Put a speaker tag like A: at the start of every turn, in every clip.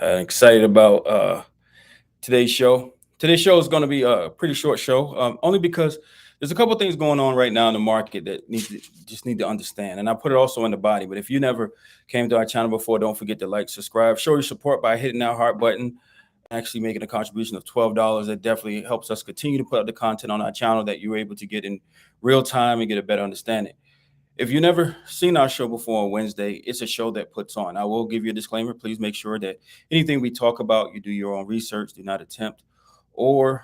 A: Excited about today's show. Today's show is going to be a pretty short show, only because there's a couple things going on right now in the market that need to understand. And I put it also in the body. But if you never came to our channel before, don't forget to like, subscribe, show your support by hitting that heart button. Actually making a contribution of $12. That definitely helps us continue to put up the content on our channel that you're able to get in real time and get a better understanding. If you've never seen our show before on Wednesday, it's a show that puts on. I will give you a disclaimer. Please make sure that anything we talk about, you do your own research. Do not attempt or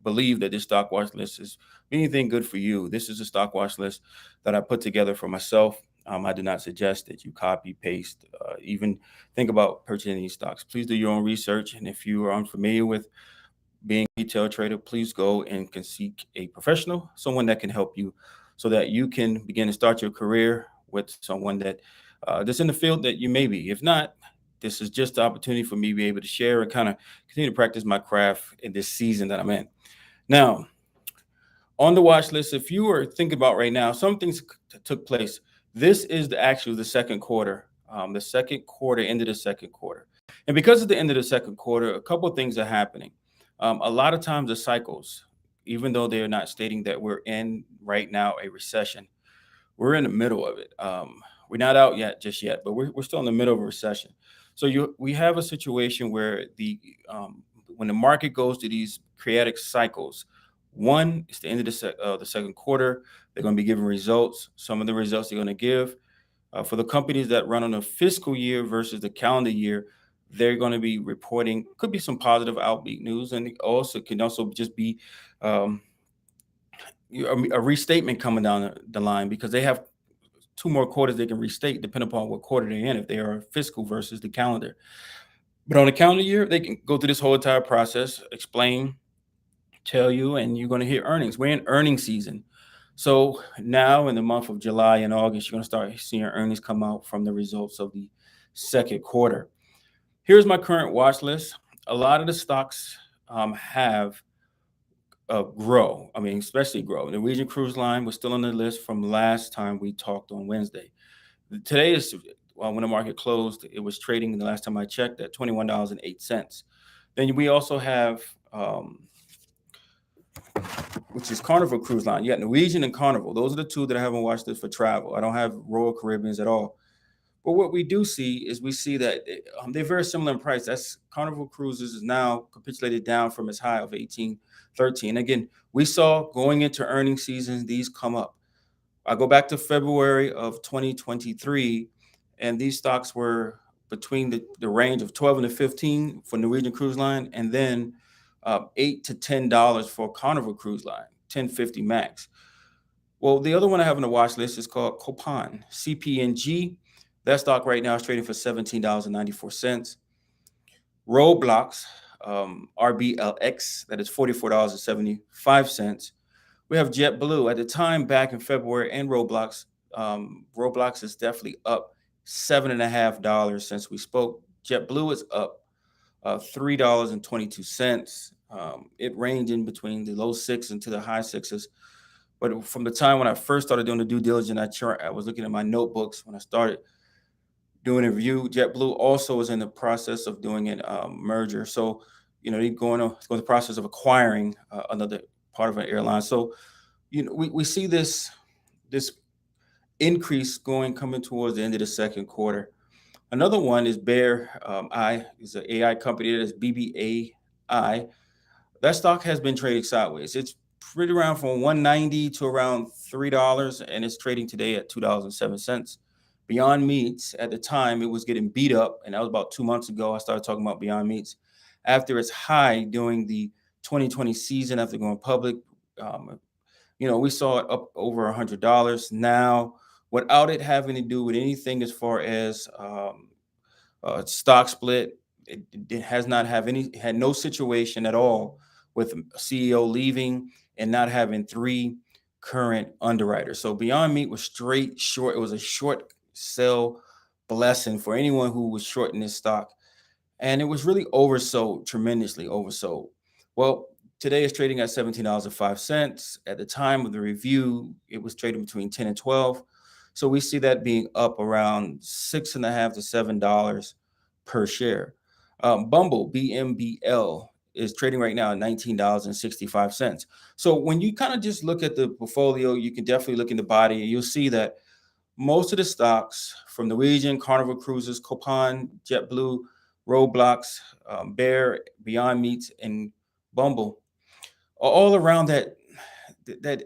A: believe that this stock watch list is anything good for you. This is a stock watch list that I put together for myself. I do not suggest that you copy, paste, even think about purchasing these stocks. Please do your own research. And if you are unfamiliar with being a retail trader, please go and seek a professional, someone that can help you so that you can begin to start your career with someone that's in the field that you may be. If not, this is just the opportunity for me to be able to share and kind of continue to practice my craft in this season that I'm in. Now, on the watch list, if you are thinking about right now, some things took place. This is the second quarter, end of the second quarter. And because of the end of the second quarter, a couple of things are happening. A lot of times the cycles, even though they're not stating that we're in right now a recession, we're in the middle of it. We're not out just yet, but we're still in the middle of a recession. So we have a situation where when the market goes to these chaotic cycles, one, it's the end of the second quarter. They're going to be giving results. Some of the results they're going to give for the companies that run on a fiscal year versus the calendar year, they're going to be reporting, could be some positive outbeat news, and it can also just be a restatement coming down the line because they have 2 more quarters they can restate depending upon what quarter they're in, if they are fiscal versus the calendar. But on the calendar year, they can go through this whole entire process, explain, tell you, and you're going to hear earnings. We're in earnings season. So now in the month of July and August, you're going to start seeing earnings come out from the results of the second quarter. Here's my current watch list. A lot of the stocks have grow. I mean, especially grow. The Norwegian Cruise Line was still on the list from last time we talked on Wednesday. Today is when the market closed, it was trading the last time I checked at $21.08. Then we also have which is Carnival Cruise Line. Yeah, Norwegian and Carnival. Those are the two that I haven't watched this for travel. I don't have Royal Caribbeans at all. But what we do see is that they're very similar in price. That's Carnival Cruises is now capitulated down from its high of 1813. Again, we saw going into earnings season, these come up. I go back to February of 2023, and these stocks were between the range of 12 and 15 for Norwegian Cruise Line, and then $8 to $10 for Carnival Cruise Line, $10.50 max. Well, the other one I have on the watch list is called Copan, CPNG. That stock right now is trading for $17.94. Roblox, RBLX, that is $44.75. We have JetBlue. At the time back in February, and Roblox is definitely up $7.50 since we spoke. JetBlue is up $3.22. It ranged in between the low 6s and to the high 6s. But from the time when I first started doing the due diligence, I was looking at my notebooks when I started doing a review. JetBlue also is in the process of doing a merger. So, they're going through the process of acquiring another part of an airline. So, we see this increase coming towards the end of the second quarter. Another one is BBAI, is an AI company that is BBAI. That stock has been trading sideways. It's pretty around from $1.90 to around $3, and it's trading today at $2.07. Beyond Meats, at the time, it was getting beat up, and that was about 2 months ago. I started talking about Beyond Meats. After its high during the 2020 season, after going public, we saw it up over $100. Now, without it having to do with anything as far as stock split, it has not had no situation at all with CEO leaving and not having 3 current underwriters. So Beyond Meat was straight short. It was a short sell blessing for anyone who was shorting this stock. And it was really oversold, tremendously oversold. Well, today it's trading at $17.05. At the time of the review, it was trading between 10 and 12. So we see that being up around $6.50 to $7 per share. Bumble, BMBL, is trading right now at $19.65. So when you kind of just look at the portfolio, you can definitely look in the body and you'll see that most of the stocks from the region, Carnival Cruises, Coupon, JetBlue, Roblox, Bear, Beyond Meats, and Bumble are all around that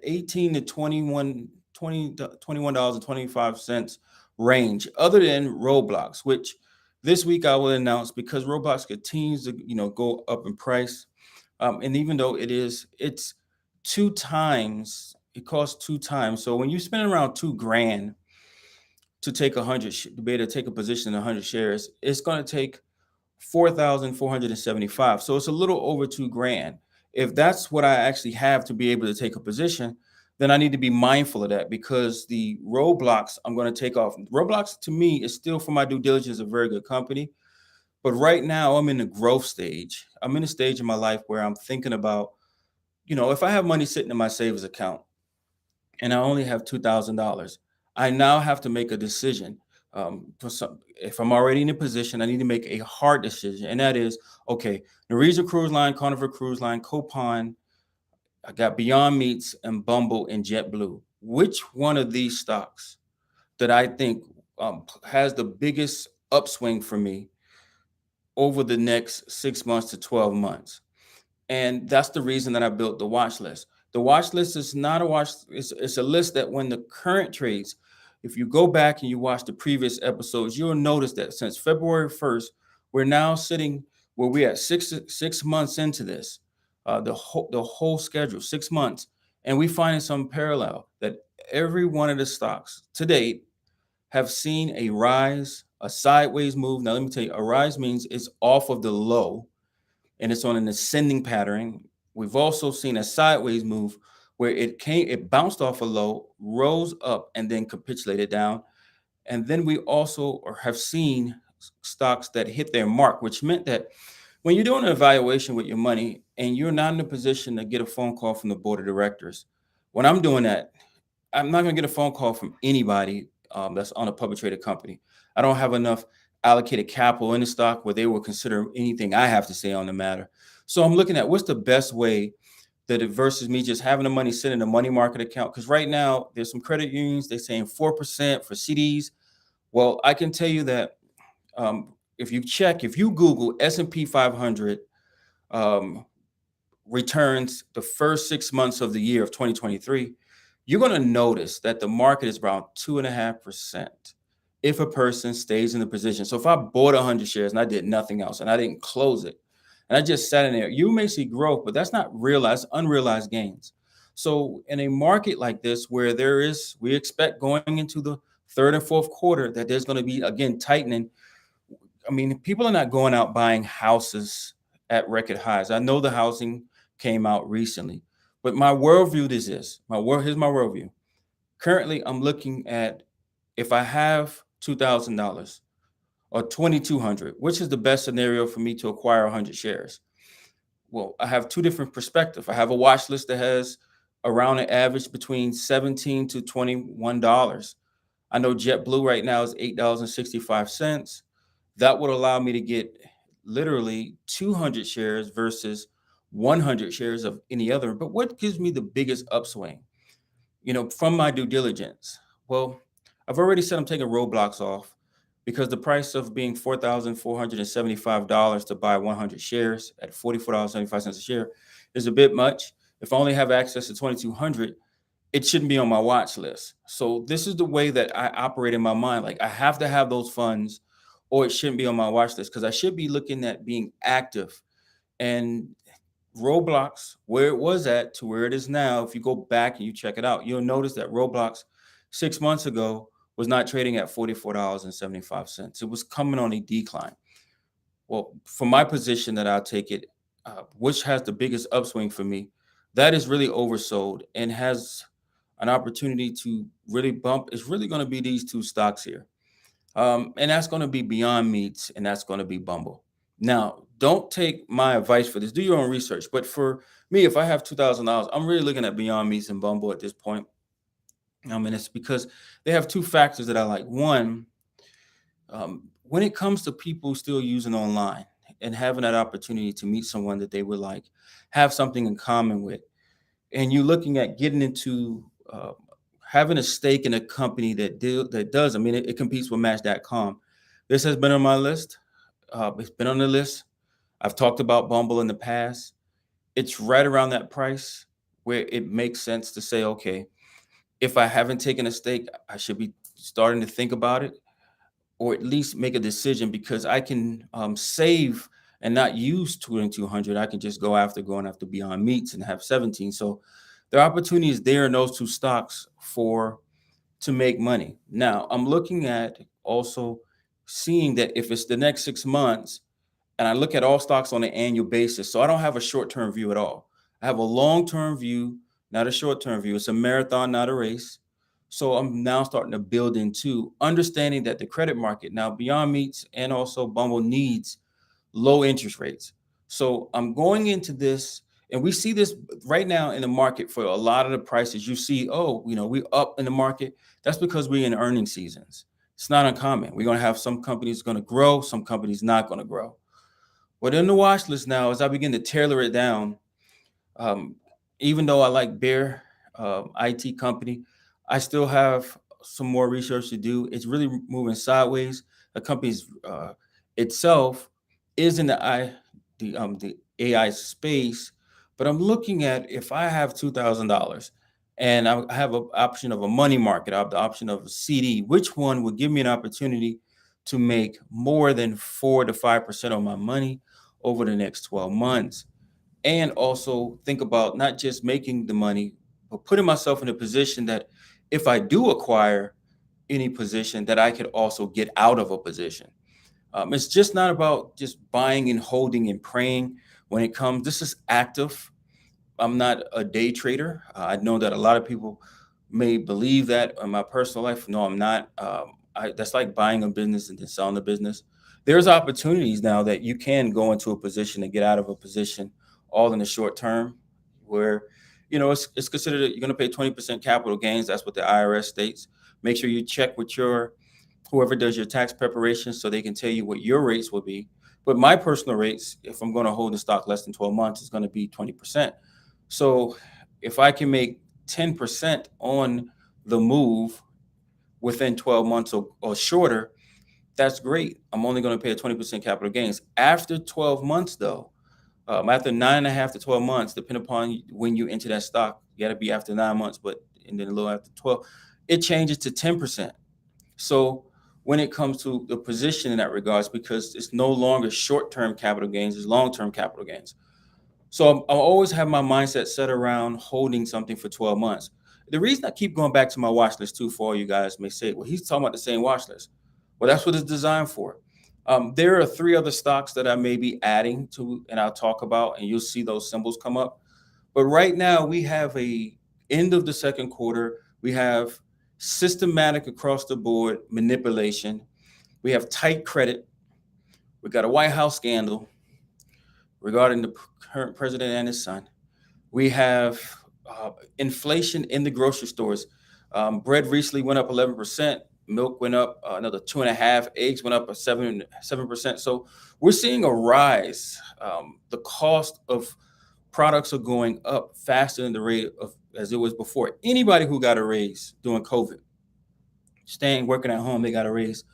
A: 18 to 21 $21.25 range, other than Roblox, which this week I will announce because Roblox continues to go up in price. And even though it's 2 times, it costs 2 times. So when you spend around $2,000 to take to be able to take a position in 100 shares, it's going to take 4,475. So it's a little over $2,000. If that's what I actually have to be able to take a position, then I need to be mindful of that because the Roblox I'm going to take off. Roblox to me is still, for my due diligence, a very good company. But right now I'm in the growth stage. I'm in a stage in my life where I'm thinking about, if I have money sitting in my savings account and I only have $2,000, I now have to make a decision. If I'm already in a position, I need to make a hard decision, and that is, okay, Norwegian Cruise Line, Carnival Cruise Line, Coupon, I got Beyond Meats, and Bumble, and JetBlue. Which one of these stocks that I think has the biggest upswing for me over the next 6 months to 12 months? And that's the reason that I built the watch list. The watch list is not a watch, it's a list that when the current trades, if you go back and you watch the previous episodes, you'll notice that since February 1st, we're now sitting where we're at six months into this, the whole schedule, 6 months. And we find some parallel that every one of the stocks to date have seen a rise, a sideways move. Now, let me tell you, a rise means it's off of the low and it's on an ascending pattern. We've also seen a sideways move where it bounced off a low, rose up, and then capitulated down. And then we also have seen stocks that hit their mark, which meant that when you're doing an evaluation with your money and you're not in a position to get a phone call from the board of directors, when I'm doing that, I'm not going to get a phone call from anybody that's on a public traded company. I don't have enough allocated capital in the stock where they will consider anything I have to say on the matter. So I'm looking at what's the best way that it versus me just having the money sit in a money market account. Because right now there's some credit unions, they're saying 4% for CDs. Well, I can tell you that if you Google S&P 500 returns the first 6 months of the year of 2023, you're going to notice that the market is around 2.5% if a person stays in the position. So if I bought 100 shares and I did nothing else and I didn't close it and I just sat in there, you may see growth, but that's not unrealized gains. So in a market like this where we expect going into the third and fourth quarter that there's going to be, again, tightening. I mean, people are not going out buying houses at record highs. I know the housing came out recently, but my worldview is this. Here's my worldview. Currently, I'm looking at if I have $2,000 or $2,200, which is the best scenario for me to acquire 100 shares. Well, I have two different perspectives. I have a watch list that has around an average between $17 to $21. I know JetBlue right now is $8.65. That would allow me to get literally 200 shares versus 100 shares of any other. But what gives me the biggest upswing, from my due diligence? Well, I've already said I'm taking Roblox off because the price of being $4,475 to buy 100 shares at $44.75 a share is a bit much. If I only have access to 2,200, it shouldn't be on my watch list. So this is the way that I operate in my mind. Like, I have to have those funds or it shouldn't be on my watch list because I should be looking at being active. And Roblox, where it was at to where it is now, if you go back and you check it out, you'll notice that Roblox 6 months ago was not trading at $44.75. It was coming on a decline. Well, from my position that I'll take it, which has the biggest upswing for me, that is really oversold and has an opportunity to really bump. It's really going to be these two stocks here. And that's going to be Beyond Meats and that's going to be Bumble. Now, don't take my advice for this. Do your own research. But for me, if I have $2,000, I'm really looking at Beyond Meats and Bumble at this point. And it's because they have two factors that I like. One, when it comes to people still using online, and having that opportunity to meet someone that they would like have something in common with, and you're looking at getting into having a stake in a company that does. I mean, it competes with Match.com. This has been on my list. It's been on the list. I've talked about Bumble in the past. It's right around that price where it makes sense to say, okay, if I haven't taken a stake, I should be starting to think about it, or at least make a decision, because I can save and not use 2,200. I can just going after Beyond Meats and have 17. So there are opportunities there in those two stocks to make money. Now I'm looking at also seeing that if it's the next 6 months, and I look at all stocks on an annual basis. So I don't have a short-term view at all. I have a long-term view, not a short-term view. It's a marathon, not a race. So I'm now starting to build into understanding that the credit market now, Beyond Meats and also Bumble, needs low interest rates. So I'm going into this, and we see this right now in the market for a lot of the prices. You see, oh, we're up in the market. That's because we're in earnings seasons. It's not uncommon. We're going to have some companies going to grow, some companies not going to grow. But in the watch list now, as I begin to tailor it down, um, even though I like Bear IT company, I still have some more research to do. It's really moving sideways. The company's itself is in the AI space, but I'm looking at, if I have $2,000 and I have an option of a money market, I have the option of a CD, which one would give me an opportunity to make more than 4 to 5% of my money over the next 12 months? And also think about not just making the money, but putting myself in a position that if I do acquire any position, that I could also get out of a position. It's just not about just buying and holding and praying when it comes. This is active. I'm not a day trader. I know that a lot of people may believe that in my personal life. No, I'm not. That's like buying a business and then selling the business. There's opportunities now that you can go into a position and get out of a position all in the short term, where it's considered that you're going to pay 20% capital gains. That's what the IRS states. Make sure you check with whoever does your tax preparation, so they can tell you what your rates will be. But my personal rates, if I'm going to hold the stock less than 12 months, is going to be 20%. So if I can make 10% on the move within 12 months or shorter, that's great. I'm only going to pay a 20% capital gains. After 12 months, though, after 9.5 to 12 months, depending upon when you enter that stock, you got to be after 9 months, and then a little after 12, it changes to 10%. So when it comes to the position in that regards, because it's no longer short-term capital gains, it's long-term capital gains. So I'll always have my mindset set around holding something for 12 months. The reason I keep going back to my watch list too, for all you guys may say, well, he's talking about the same watch list. Well, that's what it's designed for. There are 3 other stocks that I may be adding to, and I'll talk about, and you'll see those symbols come up. But right now we have a end of the second quarter. We have systematic across the board manipulation. We have tight credit. We got a White House scandal regarding the current president and his son. We have inflation in the grocery stores. Bread recently went up 11%. Milk went up another 2.5%. Eggs went up 7%. So we're seeing a rise. The cost of products are going up faster than the rate of as it was before. Anybody who got a raise during COVID, working at home, they got a raise.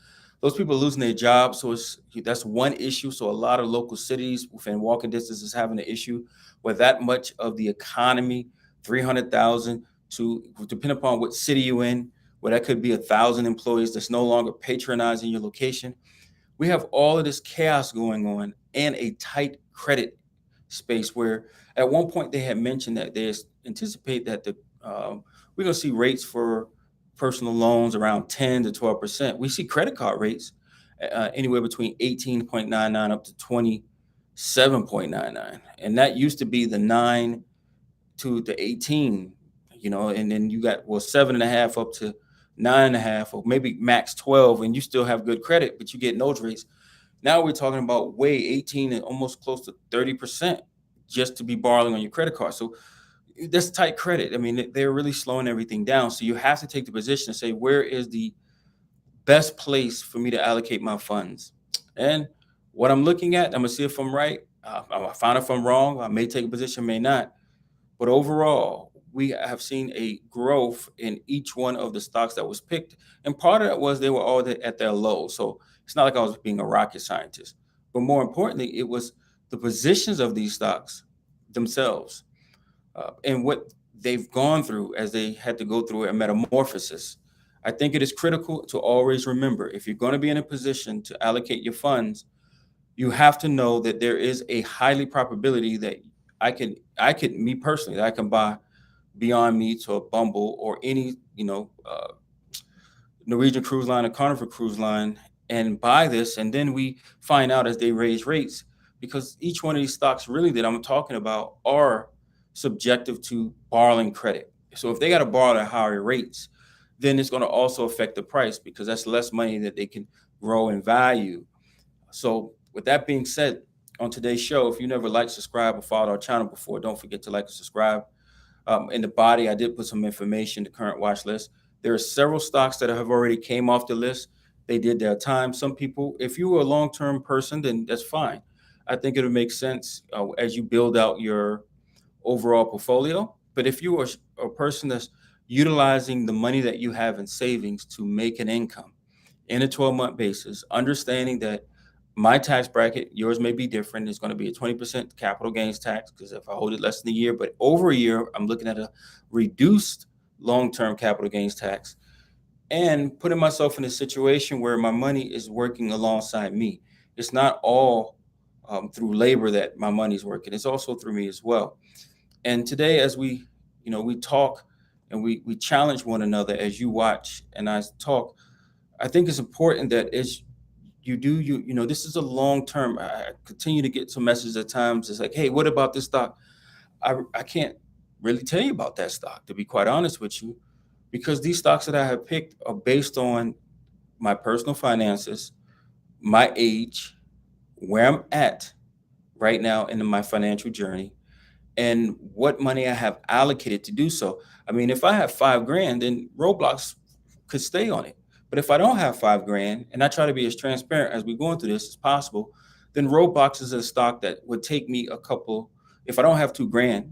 A: Those people are losing their jobs, so that's one issue. So a lot of local cities within walking distance is having an issue where that much of the economy, 300,000 to, depending upon what city you're in, where that could be 1,000 employees that's no longer patronizing your location. We have all of this chaos going on and a tight credit space where at one point they had mentioned that they anticipate that we're going to see rates for personal loans around 10 to 12%. We see credit card rates anywhere between 18.99 up to 27.99. And that used to be the 9 to the 18, and then you got 7.5 up to 9.5, or maybe max 12, and you still have good credit, but you get those rates. Now we're talking about 18 and almost close to 30% just to be borrowing on your credit card. So that's tight credit. I mean, they're really slowing everything down. So you have to take the position and say, where is the best place for me to allocate my funds? And What I'm looking at, I'm gonna see if I'm right. I find if I'm wrong. I may take a position, may not. But overall, we have seen a growth in each one of the stocks that was picked. And part of that was they were all at their low. So it's not like I was being a rocket scientist. But more importantly, it was the positions of these stocks themselves and what they've gone through as they had to go through a metamorphosis. I think it is critical to always remember if you're going to be in a position to allocate your funds, you have to know that there is a highly probability that me personally, that I can buy Beyond Meat or Bumble or any, Norwegian Cruise Line or Carnival Cruise Line and buy this. And then we find out as they raise rates, because each one of these stocks really that I'm talking about are subjective to borrowing credit. So if they got to borrow at higher rates, then it's going to also affect the price because that's less money that they can grow in value. So with that being said, on today's show, if you never liked, subscribe, or followed our channel before, don't forget to like and subscribe. In the body, I did put some information, the current watch list. There are several stocks that have already came off the list. They did their time. Some people, if you were a long-term person, then that's fine. I think it'll make sense as you build out your overall portfolio. But if you are a person that's utilizing the money that you have in savings to make an income in a 12-month basis, understanding that my tax bracket, yours may be different. It's going to be a 20% capital gains tax because if I hold it less than a year, but over a year, I'm looking at a reduced long-term capital gains tax and putting myself in a situation where my money is working alongside me. It's not all through labor that my money is working. It's also through me as well. And today, as we talk and we challenge one another as you watch and I talk, I think it's important that as this is a long term. I continue to get some messages at times. It's like, hey, what about this stock? I can't really tell you about that stock, to be quite honest with you, because these stocks that I have picked are based on my personal finances, my age, where I'm at right now in my financial journey, and what money I have allocated to do so. I mean, if I have $5,000, then Roblox could stay on it. But if I don't have $5,000, and I try to be as transparent as we're going through this as possible, then Roblox is a stock that would take me if I don't have $2,000,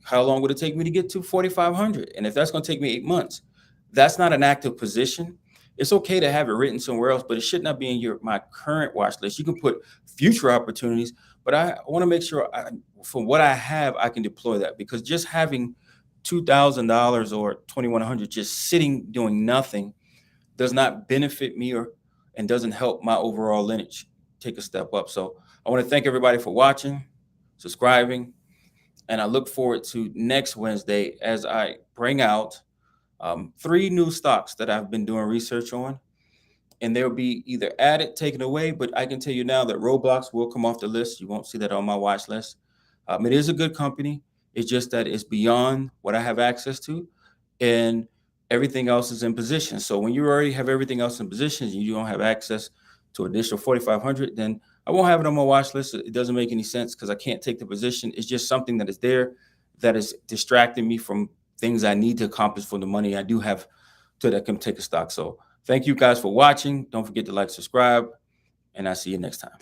A: how long would it take me to get to 4,500? And if that's going to take me 8 months, that's not an active position. It's okay to have it written somewhere else, but it should not be in my current watch list. You can put future opportunities, but I want to make sure from what I have, I can deploy that, because just having $2,000 or $2,100 just sitting doing nothing does not benefit me and doesn't help my overall lineage take a step up. So I want to thank everybody for watching, subscribing, and I look forward to next Wednesday as I bring out 3 new stocks that I've been doing research on, and they'll be either added, taken away, but I can tell you now that Roblox will come off the list. You won't see that on my watch list. It is a good company. It's just that it's beyond what I have access to, and everything else is in position. So when you already have everything else in position and you don't have access to additional 4,500, then I won't have it on my watch list. It doesn't make any sense because I can't take the position. It's just something that is there that is distracting me from things I need to accomplish for the money I do have that can take a stock. So thank you guys for watching. Don't forget to like, subscribe, and I'll see you next time.